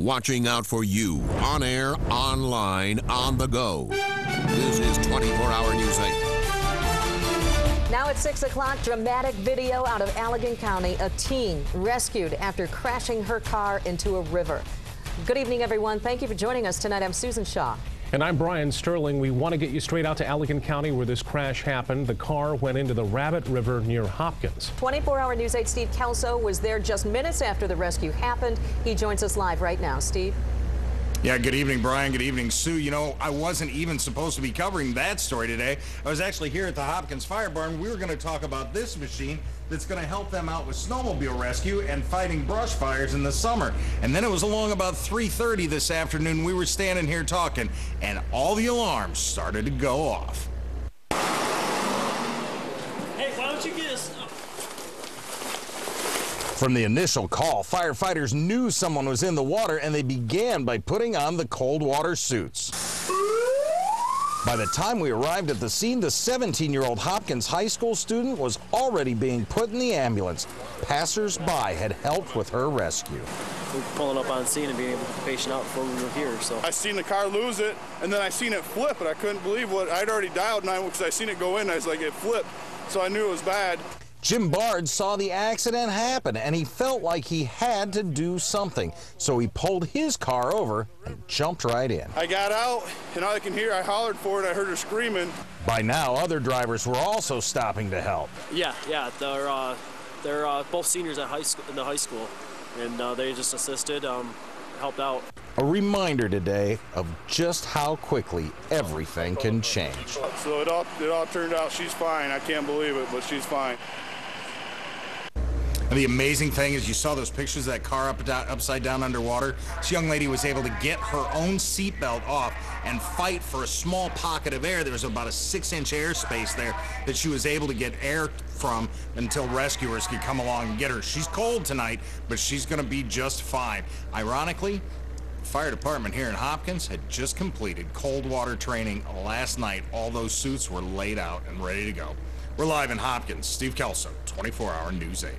watching out for you on air, online, on the go. This is 24-Hour News 8. Now at 6 o'clock, dramatic video out of Allegan County. A teen rescued after crashing her car into a river. Good evening, everyone. Thank you for joining us tonight. I'm Susan Shaw. And I'm Brian Sterling. We want to get you straight out to Allegan County where this crash happened. The car went into the Rabbit River near Hopkins. 24-Hour News 8 Steve Kelso was there just minutes after the rescue happened. He joins us live right now. Steve? Yeah, good evening, Brian. Good evening, Sue. You know, I wasn't even supposed to be covering that story today. I was actually here at the Hopkins Fire Barn. We were going to talk about this machine that's going to help them out with snowmobile rescue and fighting brush fires in the summer. And then it was along about 3:30 this afternoon. We were standing here talking, and all the alarms started to go off. Hey, why don't you get us? From the initial call, firefighters knew someone was in the water, and they began by putting on the cold water suits. By the time we arrived at the scene, the 17-year-old Hopkins High School student was already being put in the ambulance. Passersby had helped with her rescue. We're pulling up on scene and being able to get the patient out before we were here. So I seen the car lose it, and then I seen it flip, and I couldn't believe what I'd already dialed 911 because I seen it go in. I was like, it flipped, so I knew it was bad. Jim Bard saw the accident happen, and he felt like he had to do something. So he pulled his car over and jumped right in. I got out, and all I can hear, I hollered for it. I heard her screaming. By now, other drivers were also stopping to help. yeah, they're both seniors at in the high school, and they just assisted, helped out. A reminder today of just how quickly everything can change. So it all turned out she's fine. I can't believe it, but she's fine. And the amazing thing is you saw those pictures of that car upside down underwater. This young lady was able to get her own seatbelt off and fight for a small pocket of air. There was about a 6-inch airspace there that she was able to get air from until rescuers could come along and get her. She's cold tonight, but she's going to be just fine. Ironically, the fire department here in Hopkins had just completed cold water training last night. All those suits were laid out and ready to go. We're live in Hopkins. Steve Kelso, 24-Hour News 8.